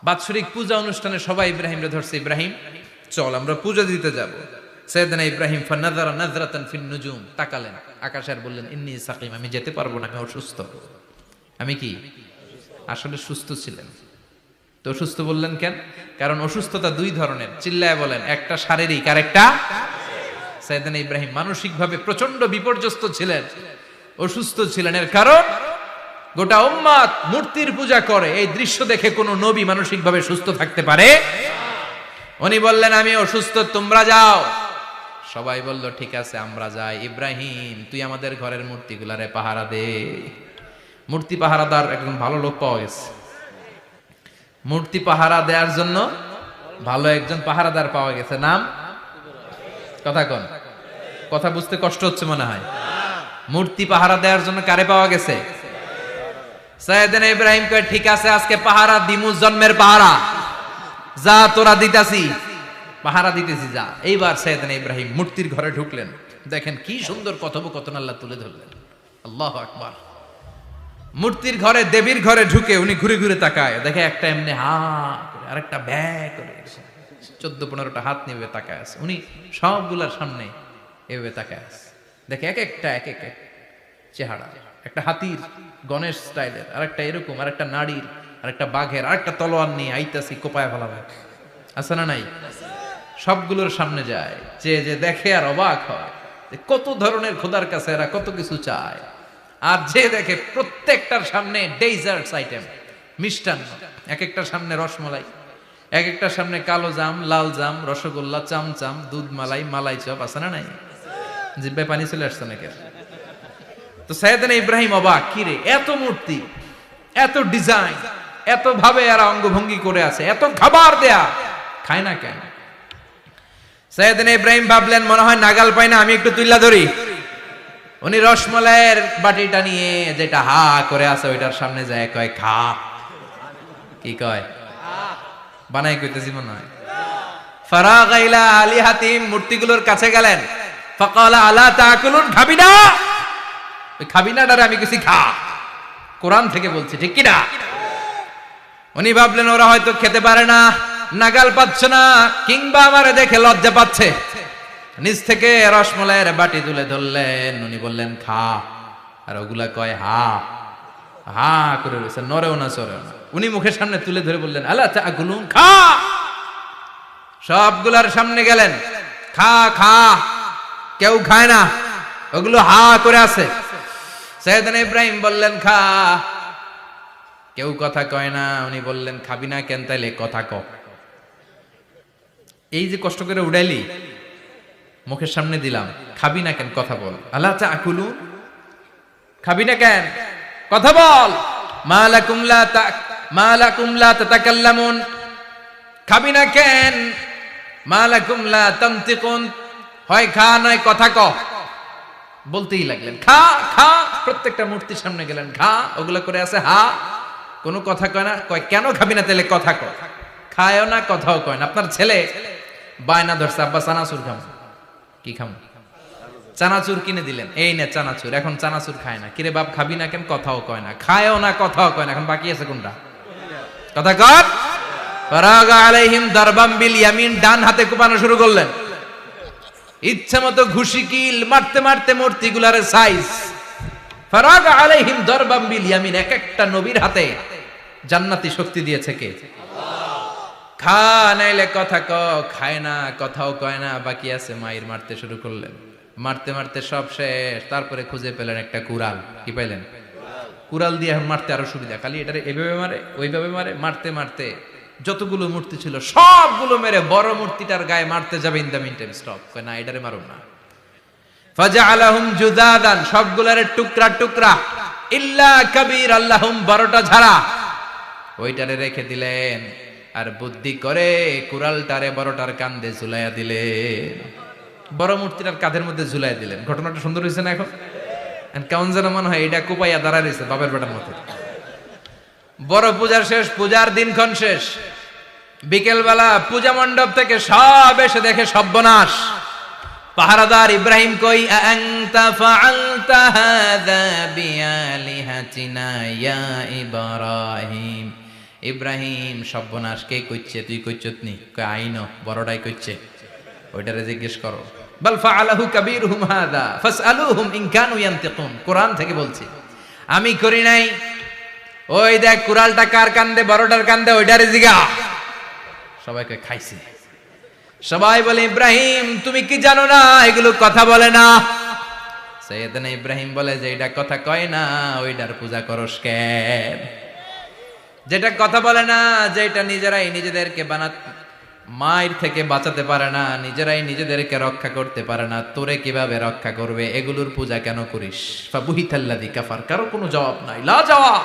বাৎসরিক পূজা অনুষ্ঠানে সবাই ইব্রাহিমরে ধরছে, ইব্রাহিম চল আমরা পূজা দিতে যাব। সাইয়েদনা ইব্রাহিম ফানাযারা নাযরাতান ফিন নুজুম, তাকালেন আকাশে আর বললেন ইন্নী সাকিম, আমি যেতে পারবো না, আমি অসুস্থ। আমি কি আসলে সুস্থ ছিলেন? তো অসুস্থ বললেন কেন? কারণ অসুস্থতা দুই ধরনের, চিল্লায় বলেন, একটা শারীরিক আর একটা। সাইয়েদনা ইব্রাহিম মানসিকভাবে প্রচন্ড বিপর্যস্ত ছিলেন, অসুস্থ ছিলেন। এর কারণ গোটা উম্মাত মূর্তির পূজা করে, এই দৃশ্য দেখে কোনো নবী মানসিকভাবে সুস্থ থাকতে পারে? উনি বললেন আমি অসুস্থ, তোমরা যাও। সবাই বলল ঠিক আছে আমরা যাই। ইব্রাহিম তুই আমাদের ঘরের মূর্তিগুলারে পাহারা দে। মূর্তি পাহারাদার একজন ভালো লোক পাওয়া গেছে, মূর্তি পাহারা দেওয়ার জন্য ভালো একজন পাহারাদার পাওয়া গেছে। নাম কথা কোন? কথা বুঝতে কষ্ট হচ্ছে মনে হয়। মূর্তি পাহারা দেওয়ার জন্য কারে পাওয়া গেছে? সাইয়েদনা ইব্রাহিম কয় ঠিক আছে আজকে পাহারা দিমু, জন্মের পাহারা, যা তোরা দিতাছি, পাহারা দিতেছি যা। এইবার সাইয়েদনা ইব্রাহিম মূর্তির ঘরে ঢুকলেন, দেখেন কি সুন্দর কথোপকথন আল্লাহ তুলে ধরলেন। আল্লাহু আকবার। মূর্তির ঘরে, দেবীর ঘরে ঢুকে উনি ঘুরে ঘুরে তাকায়, দেখে একটা এমনি হা করে আরেকটা ব্যা করে 14-15টা হাত নিয়ে তাকায় আছে। উনি সবগুলার সামনে এভাবে তাকায় আছে, দেখে এক একটা এক এক চেহারা, একটা হাতির গণেশ স্টাইলের, আরেকটা এরকম, আরেকটা নারীর, আরেকটা বাঘের, আরেকটা তলোয়ার নিয়ে আইতাছি কোপায় ফেলাবে, আছে না নাই? সবগুলোর সামনে যায়, যে দেখে আর অবাক হয় কত ধরনের খোদার কাছে এরা কত কিছু চায়। আর যে দেখে প্রত্যেকটার সামনে ডেজার্টস আইটেম, মিষ্টান্ন, এক একটার সামনে রসমালাই, এক একটার সামনে কালো জাম, লাল জাম, রসগোল্লা, চামচাম, দুধ মালাই, মালাই চপ, আছে না নাই? জিব্বায় পানি চলে আসছে নাকি? তো সাইয়েদনা ইব্রাহিম অবাক, কি রে এত মূর্তি, এত ডিজাইন, এত ভাবে এরা অঙ্গভঙ্গি করে আছে, এত খাবার দেয়া, খায় না কেন? সাইয়েদনা ইব্রাহিম ভাবলেন মনে হয় নাগাল পাই না, আমি একটু তুইলা ধরি। উনি রসমালাইয়ের বাটিটা নিয়ে যেটা হা করে আছে ওইটার সামনে যায়, কয় খা। কি কয়? বানাই কইতেছি মনে হয়। ফারাগা ইলা আলিহাতিম, মূর্তিগুলোর কাছে গেলেন। ফাকালা আলা তাকুলুন, খাবি না? ওই খাবি না ডারে আমি কিছু খা, কোরআন থেকে বলছি, ঠিক কি না? উনি ভাবলেন ওরা হয়তো খেতে পারে না, নাগাল পাচ্ছে না, কিংবা আমারে দেখে লজ্জা পাচ্ছে। নিজ থেকে রসমালাইয়ের বাটি তুলে ধরলেন, উনি বললেন খা, আর ওগুলা কয় হা হা করে রয়েছে, নরেও না চরেও না। উনি মুখের সামনে তুলে ধরে বললেন আলা তাকুলুন, খা। সবগুলার সামনে গেলেন, খা খা, কেউ খায় না, ওগুলো হা করে আছে। সাইয়েদনা ইব্রাহিম বললেন খা, কেউ কথা কয় না। উনি বললেন খাবি না কেন? তাইলে কথা ক। এই যে কষ্ট করে উড়াইলি, মুখের সামনে দিলাম, খাবি না কেন? কথা বল। আলা তাকুলুন, খাবি না কেন? কথা বল। মালাকুম লা তাতাকাল্লামুন, খাবি না কেন? মালাকুম লা তানতিকুন, হয় খা নয় কথা ক। বলতেই লাগলেন খা খা, প্রত্যেকটা মূর্তির সামনে গেলেন, খা, ওগুলো করে আছে হা, কোনো কথা কয় না। কয় কেন খাবি না? তাহলে কথা ক। খায়ও না, কথাও কয় না। আপনার ছেলে বায়না ধরছে আব্বা চানাচুর খাম। কি খাম? চানাচুর কিনে দিলেন, এই নে চানাচুর। এখন চানাচুর খায় না। কিরে বাপ খাবি না কেন? কথাও কয় না, খায়ও না, কথাও কয় না। এখন বাকি আছে কোনটা? কথা কর। ফারাগা আলাইহিম দারবাম বিল ইয়ামিন, ডান হাতে কোপানো শুরু করলেন। ইচ্ছা মতো ঘুষি কিল মারতে মারতে মূর্তিগুলার সাইজ। ফারাগা আলাইহিম দারবাম বিল ইয়ামিন, এক একটা নবীর হাতে জান্নাতি শক্তি দিয়েছে কে? খা নাইলে কথা ক। খায় না, কথাও কয় না, বাকি আছে। মায়ের মারতে শুরু করলেন, মারতে মারতে সব শেষ। তারপরে খুঁজে পেলেন একটা কুড়াল। কি পাইলেন? কুড়াল দিয়ে এখন মারতে আরো সুবিধা, খালি এটারে এভাবে মারে, ওইভাবে মারে। মারতে মারতে যতগুলো মূর্তি ছিল সবগুলো মেরে বড় মূর্তিটার গায়ে মারতে যাবে, in the meantime stop, কয় না এটারে মারুন না। ফাজআলাহুম জুদাদান, সবগুলারে টুকরা টুকরা। ইল্লা কাবীর আল্লাহুম, 12টা ঝাড়া ওইটারে রেখে দিলেন। আর বুদ্ধি করে কুড়ালটারে বড়টার কাঁধে ঝুলাইয়া দিলেন, বড় মূর্তিটার কাঁধের মধ্যে ঝুলাইয়া দিলেন। ঘটনাটা সুন্দর হয়েছে না? এখন কেমন যেন মনে হয় এটা কোপাইয়া দাঁড়ায় রয়েছে বাপের বেটার মতো। বড় পূজার শেষ, পূজার দিনক্ষণ শেষ। বিকেলবেলা পূজা মণ্ডপ থেকে সব এসে দেখে সর্বনাশ। পাহারাদার ইব্রাহিম কই, আনতা ফাআলতা হাযা বিআলিহাতিনা ইয়া ইব্রাহিম, ইব্রাহিম সর্বনাশ কে কইছে, তুই কইছত নি? কয় আইন বড়টাই কইছে, ওইটারে জিজ্ঞেস করো। বাল ফাআলাহু কাবীরুহুম হাদা ফাসআলুহুম ইন কানু ইয়ানতিকুন। কোরআন থেকে বলছি, আমি করি নাই। ওই দেখ কুড়ালটা কার কান্দে, বড়টার কান্দে, ওইটারে জিগা। সবাইকে খাইছে। সবাই বলে ইব্রাহিম তুমি কি জানো না এগুলো কথা বলে না? সাইয়েদনা ইব্রাহিম বলে যে এটা কথা কয় না ওইটার পূজা করস কেন? যেটা কথা বলে না, যেটা নিজেরাই নিজেদেরকে মায়ের থেকে বাঁচাতে পারে না, নিজেরাই নিজেদেরকে রক্ষা করতে পারে না, তোরে কিভাবে রক্ষা করবে? এগুলোর পূজা কেন করিস? ফাবুহিতাল্লাযী কাফার। কারো কোনো জবাব নাই, লা জবাব।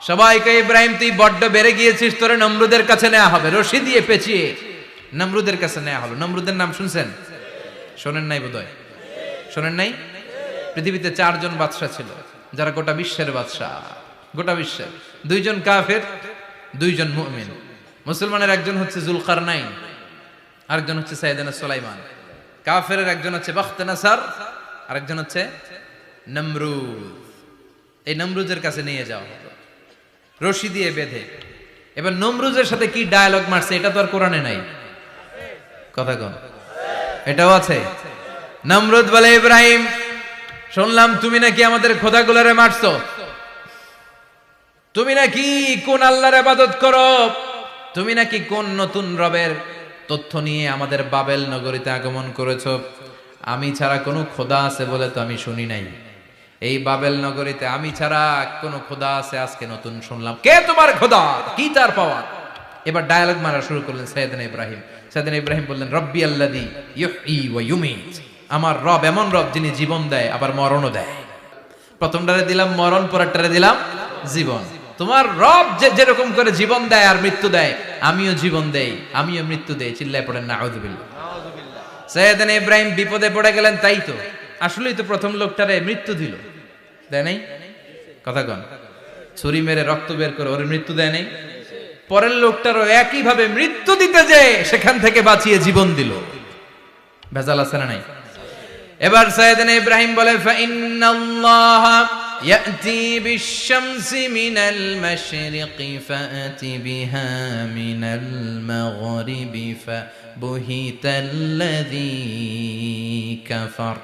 সবাইকে ইব্রাহিম তুই বড্ড বেড়ে গিয়েছিস, তোরে নমরুদের কাছে নেওয়া হবে, রশি দিয়ে পেঁচিয়ে নমরুদের কাছে নেওয়া হলো। নমরুদের নাম শুনছেন? শোনেন নাই বোধহয়, শোনেন নাই? পৃথিবীতে 4 জন বাদশা ছিল যারা গোটা বিশ্বের বাদশা। গোটা বিশ্বের 2 জন কাফের, 2 জন মুমিন। মুসলমানের একজন হচ্ছে যুলকারনাইন, আরেকজন হচ্ছে সাইয়েদনা সুলাইমান। কাফেরের একজন হচ্ছে বাখতানাসার, আরেকজন হচ্ছে নমরুদ। এই নমরুদের কাছে নিয়ে যাওয়া হলো রশি দিয়ে বেঁধে। এবার নমরুদের সাথে কি ডায়ালগ মারছে এটা তো আর কোরআনে নাই। কথা কন, এটাও আছে। নমরুদ বলে ইব্রাহিম শুনলাম তুমি নাকি আমাদের খোদাগুলোরে মারছো, তুমি নাকি কোন আল্লাহর ইবাদত করো, তুমি নাকি কোন নতুন রবের তথ্য নিয়ে আমাদের বাবেল নগরীতে আগমন করেছো। আমি ছাড়া কোনো খোদা আছে বলে তো আমি শুনি নাই। এই বাবেল নগরীতে আমি ছাড়া কোনো খোদা আছে আজকে নতুন শুনলাম। কে তোমার খোদা, কি তার পাওয়ার? এবার ডায়ালগ মারা শুরু করলেন সাইয়েদনা ইব্রাহিম। সাইয়েদনা ইব্রাহিম বললেন রব্বি আল্লাযী ইউহয়ী ওয়া ইউমীত। আমার রব এমন রব যিনি জীবন দেয় আবার মরণও দেয়। প্রথমটারে দিলাম মরণ, পরেরটারে দিলাম জীবন। তোমার রব যেরকম করে জীবন দেয় আর মৃত্যু দেয়, আমিও জীবন দেই, আমিও মৃত্যু দেই। চিল্লায় পড়েন নাউযুবিল্লাহ। সাইয়েদনা ইব্রাহিম বিপদে পড়ে গেলেন। তাই তো, আসলেই তো প্রথম লোকটারে মৃত্যু দিল, দেয় নাই? কথা কন, ছুরি মেরে রক্ত বের করে ওর মৃত্যু দেয় নাই? পরের লোকটারও একই ভাবে মৃত্যু দিতে যে সেখান থেকে বাঁচিয়ে জীবন দিল। ভেজাল আছে না নাই? এবার সাইয়েদনা ইব্রাহিম বলে ফাইন্নাল্লাহা ইয়াতি বিশ-শামসি মিনাল মাশরিকি ফাআতি বিহা মিনাল মাগরিবি ফাবুহিতাল্লাযী কাফার।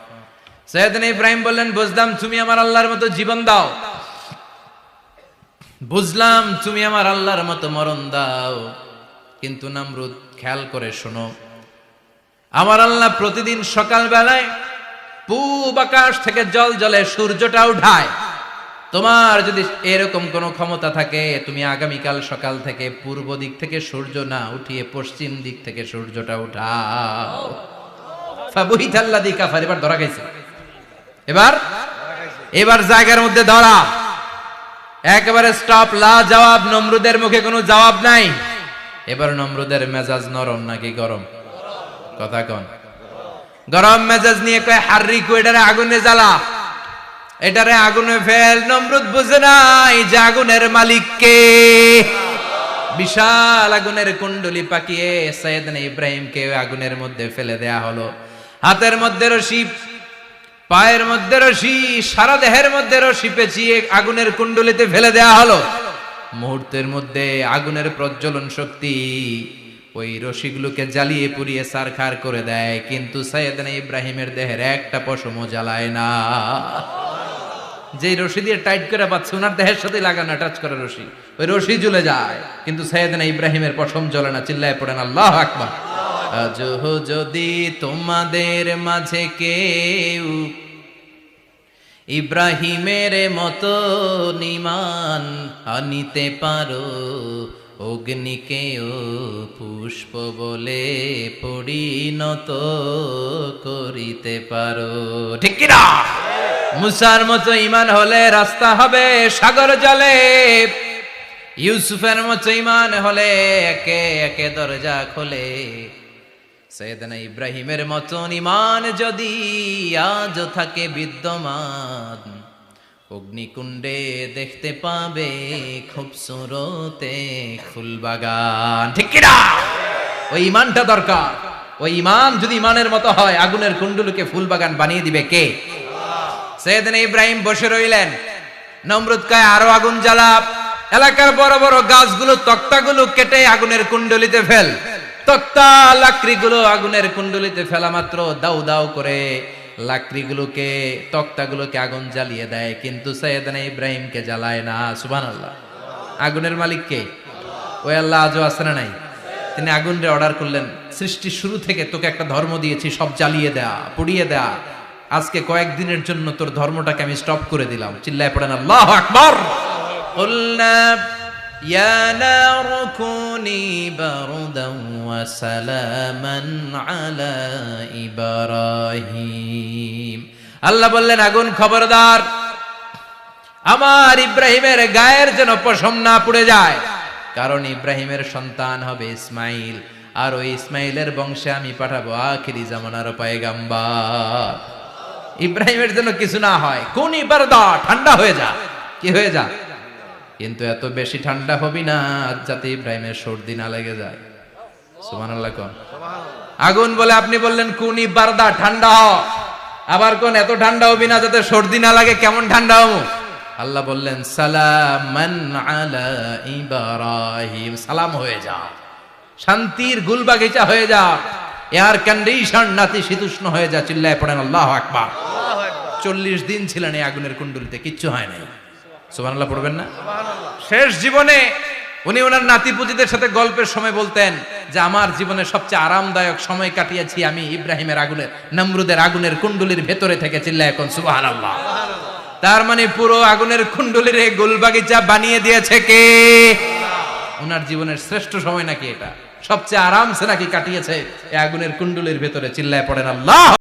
সাইয়েদনা ইব্রাহিম বললেন বুঝলাম তুমি আমার আল্লাহর মতো জীবন দাও, বুঝলাম তুমি আমার আল্লাহর মতো মরণ দাও, কিন্তু নমরুদ খেয়াল করে শোনো, আমার আল্লাহ প্রতিদিন সকাল বেলায় পূব আকাশ থেকে জল জলে সূর্যটা উঠায়। তোমার যদি এরকম কোনো ক্ষমতা থাকে, তুমি আগামীকাল সকাল থেকে পূর্ব দিক থেকে সূর্য না উঠিয়ে পশ্চিম দিক থেকে সূর্যটা উঠাও। ফাবুহিতাল্লাযী কাফার। এবার ধরা গেছে, এবার জায়গার মধ্যে ধরা, একেবারে স্টপ, লা জবাব। নমরুদের মুখে কোনো জবাব নাই। এবার নমরুদের মেজাজ নরম নাকি গরম? কথা কন। গরম মেজাজ নিয়ে কয় হাররিকু, এটারে আগুনে জ্বালা, এটারে আগুনে ফেল। নমরুদ বুঝে নাই যে আগুনের মালিক কে। বিশাল আগুনের কুণ্ডলি পাকিয়ে সাইয়েদনা ইব্রাহিমকে আগুনের মধ্যে ফেলে দেয়া হলো। হাতের মধ্যে রশি, পায়ের মধ্যে রশি, সারা দেহের মধ্যে রশি পেঁচিয়ে আগুনের কুণ্ডলিতে ফেলে দেয়া হলো। মুহূর্তের মধ্যে আগুনের প্রজ্বলন শক্তি ওই রশিগুলোকে জ্বালিয়ে পুড়িয়ে সারখার করে দেয়, কিন্তু সাইয়েদনা ইব্রাহিমের দেহের একটা পশমও জ্বালায় না। যে রশি দিয়ে টাইট করে পাচ্ছে, ওনার দেহের সাথে লাগানো টাচ করে রশি, ওই রশি জ্বলে যায়, কিন্তু সাইয়েদনা ইব্রাহিমের পশম জ্বলে না। চিল্লায় পড়েন আল্লাহু আকবার। আজ যদি তোমাদের মাঝে কেউ ইব্রাহিমের মতো ঈমান আনিতে পারো, অগ্নিকেও পুষ্প বলে পরিণত করিতে পারো। ঠিক কি না? মুসার মতো ঈমান হলে রাস্তা হবে সাগর জলে, ইউসুফের মতো ঈমান হলে একে একে দরজা খোলে। সাইয়েদনা ইব্রাহিমের মতন ঈমান যদি আজ থাকে বিদ্যমান, অগ্নিকুণ্ডে দেখতে পাবে খুবসুরতে ফুলবাগান। ঠিক কি না? ওই ঈমানটা দরকার। ওই ঈমান যদি ঈমানের মতো হয়, আগুনের কুণ্ডলকে ফুলবাগান বানিয়ে দিবে কে? সাইয়েদনা ইব্রাহিম বসে রইলেন। নমরুদ কয় আরো আগুন জ্বালা, এলাকার বড় বড় গাছগুলো তক্তাগুলো কেটে আগুনের কুণ্ডলিতে ফেল। তক্তা লাকড়িগুলো আগুনের কুণ্ডলিতে ফেলা মাত্র দাউ দাউ করে লাকড়িগুলোকে তক্তাগুলোকে আগুন জ্বালিয়ে দেয়, কিন্তু সাইয়েদনা ইব্রাহিমকে জ্বালায় না। সুবহানাল্লাহ। আগুনের মালিক কে? ওই আল্লাহ আজও আছে না নাই? তিনি আগুনরে অর্ডার করলেন, সৃষ্টির শুরু থেকে তোকে একটা ধর্ম দিয়েছি, সব জ্বালিয়ে দেয়া, পুড়িয়ে দেয়া, আজকে কয়েকদিনের জন্য তোর ধর্মটাকে আমি স্টপ করে দিলাম। চিল্লায় পড়েন আল্লাহু আকবার। কুলনা ইয়া নারু কুনি বারদান ওয়া সালামান আলা ইব্রাহিম। আল্লাহ বললেন, আগুন খবরদার, আমার ইব্রাহিমের গায়ের যেন পশম না পুড়ে যায়, কারণ ইব্রাহিমের সন্তান হবে ইসমাইল, আর ওই ইসমাইলের বংশে আমি পাঠাবো আখিরি জামানার পয়গাম্বার। ইব্রাহিমের জন্য কিছু না হয়, কুনি বারদা, ঠান্ডা হয়ে যা। কি হয়ে যা? কিন্তু এত বেশি ঠান্ডা হবি না যাতে ইব্রাহিমের সর্দি না লেগে যায়। সুবহানাল্লাহ কোন? আগুন বলে আপনি বললেন কুনি বারদা, ঠান্ডা হ, আবার কোন এত ঠান্ডা হবি না যাতে সর্দি না লাগে। কেমন ঠান্ডা হবো? আল্লাহ বললেন সালামান আলা ইব্রাহিম, সালাম হয়ে যা, শান্তির গুলবাগিচা হয়ে যা, এয়ার কন্ডিশন নাতিশীতোষ্ণ হয়ে যা। চিল্লায় পড়েন আল্লাহু আকবার। 40 দিন ছিলেন এই আগুনের কুণ্ডলিতে, কিচ্ছু হয় নাই। সুবহানাল্লাহ পড়বেন না? শেষ জীবনে উনি ওনার নাতিপুতিদের সাথে গল্পের সময় বলতেন যে আমার জীবনের সবচেয়ে আরামদায়ক সময় কাটিয়েছি আমি ইব্রাহিমের আগুনের, নমরুদের আগুনের কুণ্ডলির ভেতরে থেকে। চিল্লায় এখন সুবহানাল্লাহ। তার মানে পুরো আগুনের কুণ্ডলির গুলবাগিচা বানিয়ে দিয়েছে কে? ওনার জীবনের শ্রেষ্ঠ সময় নাকি এটা? সবচেয়ে আরামসে নাকি কাটিয়েছে এই আগুনের কুণ্ডলির ভেতরে। চিল্লায় পড়েন আল্লাহ।